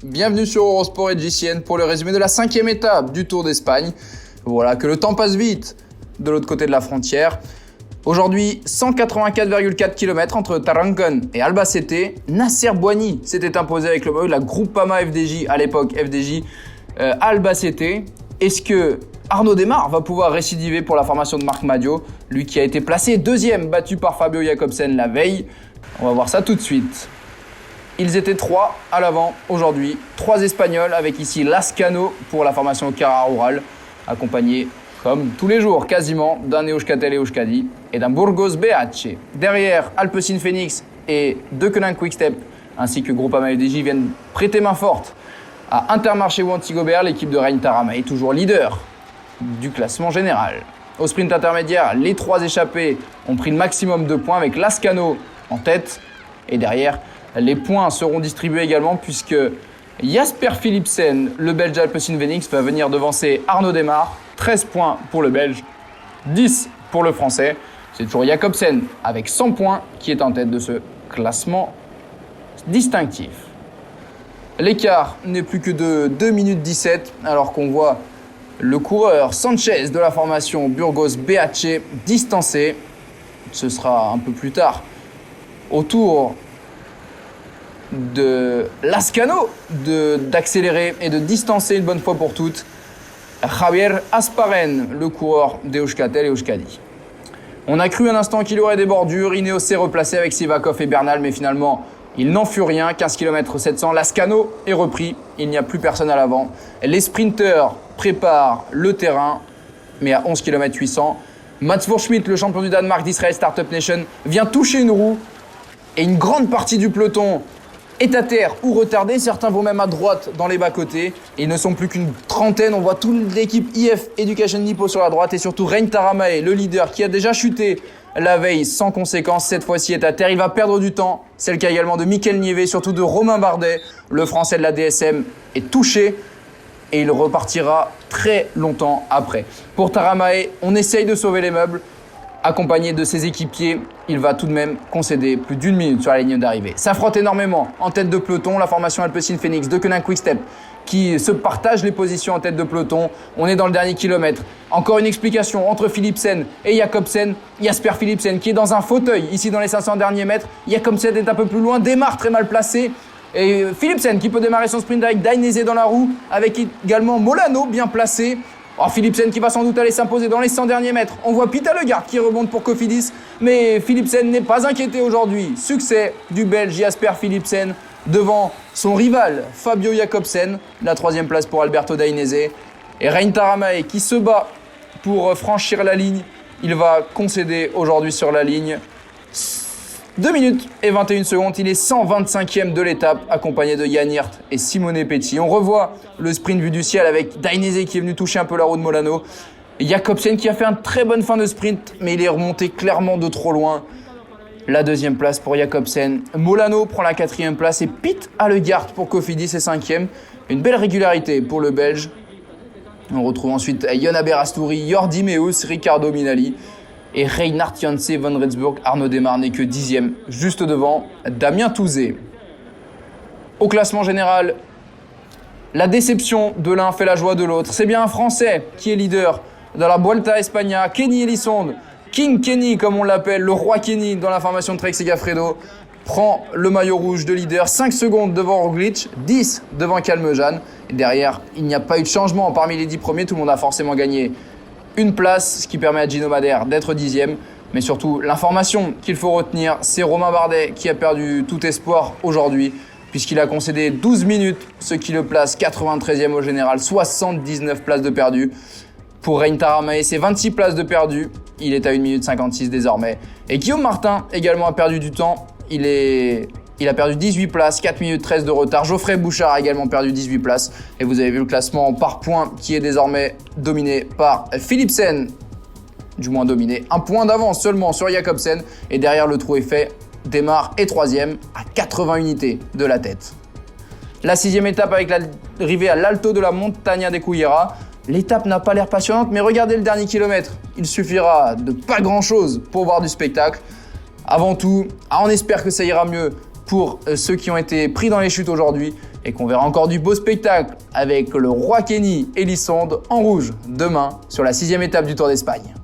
Bienvenue sur Eurosport et JCN pour le résumé de la 5e étape du Tour d'Espagne. Voilà que le temps passe vite de l'autre côté de la frontière. Aujourd'hui, 184,4 km entre Tarancón et Albacete. Nasser Boigny s'était imposé avec le maillot de la Groupama FDJ, à l'époque FDJ Albacete. Est-ce que Arnaud Démare va pouvoir récidiver pour la formation de Marc Madio, lui qui a été placé deuxième, battu par Fabio Jakobsen la veille? On va voir ça tout de suite. Ils étaient 3 à l'avant aujourd'hui, 3 Espagnols avec ici Lascano pour la formation Cara Rural, accompagné comme tous les jours quasiment d'un Euskaltel et Euskadi et d'un Burgos BH. Derrière, Alpecin Phoenix et Deceuninck Quick-Step ainsi que Groupama FDJ viennent prêter main forte à Intermarché ou Antigobert, l'équipe de Rein Taaramäe toujours leader du classement général. Au sprint intermédiaire, les 3 échappés ont pris le maximum de points avec Lascano en tête et derrière, les points seront distribués également puisque Jasper Philipsen, le Belge Alpecin Phoenix, va venir devancer Arnaud Démare. 13 points pour le Belge, 10 pour le Français. C'est toujours Jakobsen avec 100 points qui est en tête de ce classement distinctif. L'écart n'est plus que de 2 minutes 17 alors qu'on voit le coureur Sanchez de la formation Burgos BH distancé. Ce sera un peu plus tard au tour de Lascano d'accélérer et de distancer une bonne fois pour toutes Javier Asparen, le coureur d'Euskaltel et Euskadi. On a cru un instant qu'il y aurait des bordures, Ineos s'est replacé avec Sivakov et Bernal, mais finalement il n'en fut rien. 15 km 700, Lascano est repris, il n'y a plus personne à l'avant. Les sprinteurs préparent le terrain, mais à 11 km 800, Mats Vorschmidt, le champion du Danemark d'Israël Startup Nation, vient toucher une roue et une grande partie du peloton est à terre ou retardé. Certains vont même à droite dans les bas-côtés. Et ils ne sont plus qu'une trentaine. On voit toute l'équipe IF Education Nippo sur la droite et surtout Rein Taaramäe, le leader qui a déjà chuté la veille sans conséquence. Cette fois-ci est à terre. Il va perdre du temps. C'est le cas également de Mikel Nieve, surtout de Romain Bardet. Le français de la DSM est touché et il repartira très longtemps après. Pour Taaramäe, on essaye de sauver les meubles. Accompagné de ses équipiers, il va tout de même concéder plus d'1 minute sur la ligne d'arrivée. Ça frotte énormément en tête de peloton, la formation Alpecin Phoenix, Deceuninck Quick-Step qui se partagent les positions en tête de peloton. On est dans le dernier kilomètre. Encore une explication entre Philipsen et Jakobsen. Jasper Philipsen qui est dans un fauteuil ici dans les 500 derniers mètres. Jakobsen est un peu plus loin, Démare très mal placé. Et Philipsen qui peut démarrer son sprint avec Dainese dans la roue, avec également Molano bien placé. Oh, Philipsen qui va sans doute aller s'imposer dans les 100 derniers mètres. On voit Pita Legaard qui remonte pour Cofidis, mais Philipsen n'est pas inquiété aujourd'hui. Succès du Belge Jasper Philipsen devant son rival Fabio Jakobsen. La 3e place pour Alberto Dainese. Et Rein Taaramäe qui se bat pour franchir la ligne. Il va concéder aujourd'hui sur la ligne. 2 minutes et 21 secondes, il est 125e de l'étape, accompagné de Jan Hirt et Simone Petit. On revoit le sprint vu du ciel avec Dainese qui est venu toucher un peu la roue de Molano. Jakobsen qui a fait une très bonne fin de sprint, mais il est remonté clairement de trop loin. La 2e place pour Jakobsen. Molano prend la 4e place et Pete Allegaert pour Cofidis est 5e. Une belle régularité pour le Belge. On retrouve ensuite Jona Berasturi, Jordi Meus, Riccardo Minali. Et Reinhard Janse van Rensburg. Arnaud Démare n'est que 10e, juste devant Damien Touzé. Au classement général, la déception de l'un fait la joie de l'autre. C'est bien un Français qui est leader dans la Vuelta España, Kenny Elissonde. King Kenny, comme on l'appelle, le roi Kenny dans la formation de Trek Segafredo, prend le maillot rouge de leader. 5 secondes devant Roglic, 10 devant Calmejane. Et derrière, il n'y a pas eu de changement parmi les 10 premiers. Tout le monde a forcément gagné une place, ce qui permet à Gino Madère d'être 10e. Mais surtout, l'information qu'il faut retenir, c'est Romain Bardet qui a perdu tout espoir aujourd'hui, puisqu'il a concédé 12 minutes, ce qui le place 93e au général, 79 places de perdu. Pour Rein Taaramäe, c'est 26 places de perdu. Il est à 1 minute 56 désormais. Et Guillaume Martin également a perdu du temps. Il a perdu 18 places, 4 minutes 13 de retard. Geoffrey Bouchard a également perdu 18 places. Et vous avez vu le classement par points qui est désormais dominé par Philipsen. Du moins dominé. Un point d'avance seulement sur Jakobsen. Et derrière, le trou est fait. Démare est 3e à 80 unités de la tête. La 6e étape avec l'arrivée à l'Alto de la Montaña de Cullera. L'étape n'a pas l'air passionnante, mais regardez le dernier kilomètre. Il suffira de pas grand-chose pour voir du spectacle. Avant tout, on espère que ça ira mieux pour ceux qui ont été pris dans les chutes aujourd'hui et qu'on verra encore du beau spectacle avec le roi Kenny et Lissandre en rouge demain sur la 6e étape du Tour d'Espagne.